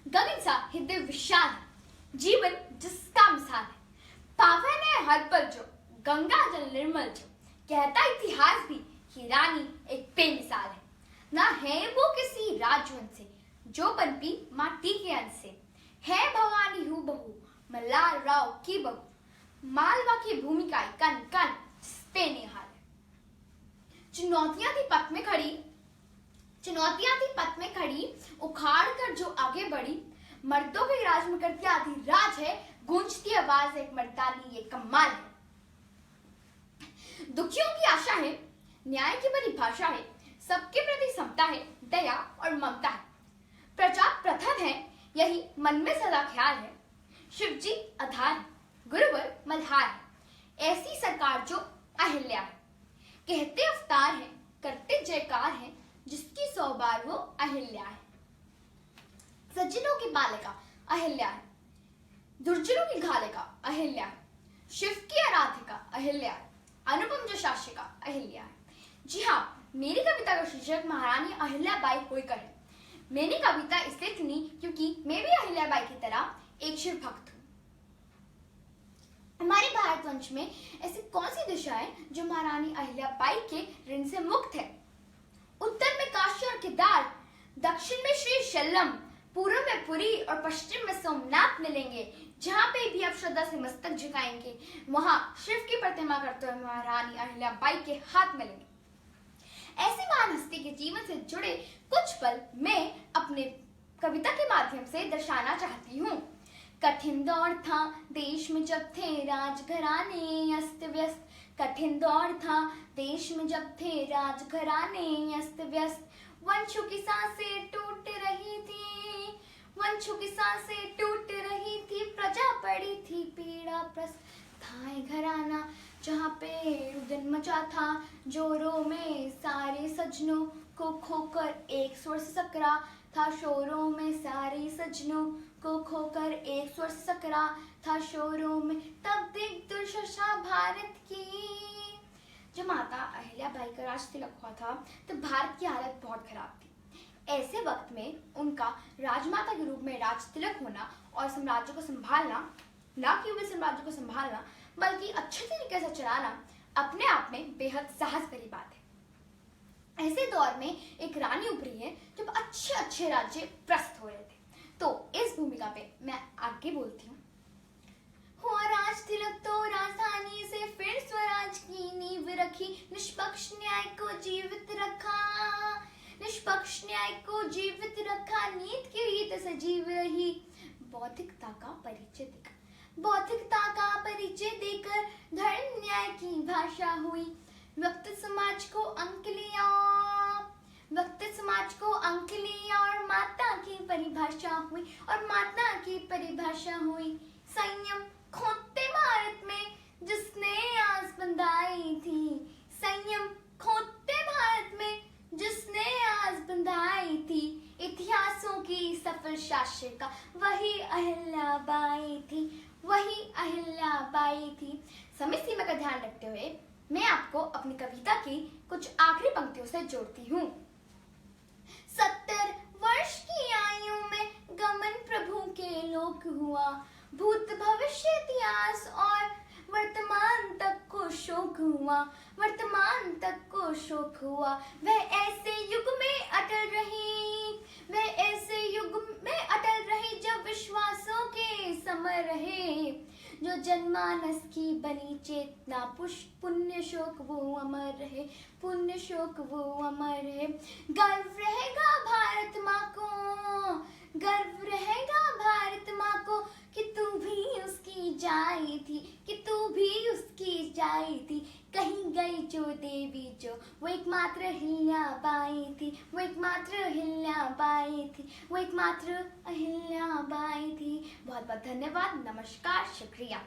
गगन सा हृदय विशाल है, जीवन जिसका मिसाल है। पावन है हर पल जो, गंगा जल निर्मल जो, कहता इतिहास भी कि रानी एक बेमिसाल है। ना है वो किसी राजवंश से, जो पनपी माटी के अंश से, है भवानी हूबहू मल्हार राव की बहू, मालवा की भूमिका कन कन जिसपे निहाल है। चुनौतियां थी पथ में खड़ी, उखाड़ कर जो आगे बढ़ी, मर्दों के राज में करती आधी राज है, गूंजती आवाज एक मर्दानी ये कमाल है। दुखियों की आशा है, न्याय की परिभाषा है, सबके प्रति समता है, दया और ममता है। प्रजा प्रथम है, यही मन में सदा ख्याल है, शिव जी आधार है, गुरुवर मल्हार है। ऐसी सरकार जो अहिल्या है, कहते अवतार है, करते जयकार है, जिसकी 100 बार वो अहिल्या है। सज्जनों की बालिका अहिल्या है, दुर्जनों की घालिका अहिल्या है, शिव की आराधिका अहिल्या है, अनुपम जो शासिका अहिल्या है। जी हाँ, मेरी कविता का शीर्षक महारानी अहिल्याबाई होलकर है। मैंने कविता इसलिए चुनी क्योंकि मैं भी अहिल्याबाई की तरह एक शिव भक्त हूँ। हमारे भारतवंश में ऐसी कौन सी दिशा है जो महारानी अहिल्याबाई के ऋण से मुक्त है? उत्तर में काशी और केदार, दक्षिण में श्री शैलम, पूर्व में पुरी और पश्चिम में सोमनाथ मिलेंगे। जहाँ पे भी आप श्रद्धा से मस्तक झुकाएंगे, वहां शिव की प्रतिमा करते हुए महारानी अहिल्याबाई के हाथ मिलेंगे। ऐसी महान हस्ती के जीवन से जुड़े कुछ पल मैं अपने कविता के माध्यम से दर्शाना चाहती हूँ। कठिन दौर था देश में जब थे राजघराने अस्त व्यस्त, कठिन दौर था देश में जब थे राजघराने अस्त व्यस्त। वंशों की सांसें टूट रही थी, वंशों की सांसें टूट रही थी, प्रजा पड़ी थी पीड़ाप्रस्त। था एक घराना जहाँ पे रुदन मचा था, जोरों में सारे सजनों को खोकर एक स्वर से सकरा था, शोरों में सारे सजनों को खोकर एक स्वर से सकरा था, शोरों में तब देख दुर्दशा भारत की। जब माता अहिल्याबाई का राज तिलक हुआ था तो भारत की हालत बहुत खराब थी। ऐसे वक्त में उनका राजमाता के रूप में राज तिलक होना और साम्राज्य को संभालना, न केवल साम्राज्य को संभालना बल्कि अच्छे तरीके से चलाना, अपने आप में बेहद साहस भरी बात है। ऐसे दौर में एक रानी उभरी है जब अच्छे अच्छे राज्य प्रस्त हो रहे थे। तो इस भूमिका पे मैं आगे बोलती हूँ। हुआ राज तिलक तो राजधानी से फिर स्वराज की नींव रखी, निष्पक्ष न्याय को जीवित रखा, निष्पक्ष न्याय को जीवित रखा, नीति की रीत से जीव रही, बौद्धिकता का परिचय देकर, बौद्धिकता का परिचय देकर धर्म न्याय की भाषा हुई, व्यक्ति समाज को अंक लिया, व्यक्ति समाज को अंक लिया, और माता की परिभाषा हुई, और माता की परिभाषा हुई। संयम खोते भारत में जिसने आस बंधाई थी, संयम खोते भारत में जिसने आस बंधाई थी, इतिहासों की सफल शासिका वही अहिल्याबाई थी, वही अहिल्याबाई थी। समय सीमा का ध्यान रखते हुए मैं आपको अपनी कविता की कुछ आखिरी पंक्तियों से जोड़ती हूँ। 70 वर्ष की आयु में गमन प्रभु के लोक हुआ, भूत भविष्य इतिहास और वर्तमान तक को शोक हुआ, वर्तमान तक को शोक हुआ। वह ऐसे युग में अटल रही, वह ऐसे युग में अटल रही जब विश्वासों के समर रहे, जो जनमानस की बनी चेतना, पुण्य शोक वो अमर रहे, पुण्य शोक वो अमर रहे। गर्व रहेगा भारत माँ को, गर्व रहेगा भारत माँ को, कि तू भी उसकी जाई थी, कि तू भी उसकी जाई थी। कहीं गई जो देवी जो, वो एकमात्र अहिल्याबाई थी, वो एकमात्र अहिल्याबाई थी, वो एकमात्र अहिल्याबाई थी। बहुत बहुत धन्यवाद, नमस्कार, शुक्रिया।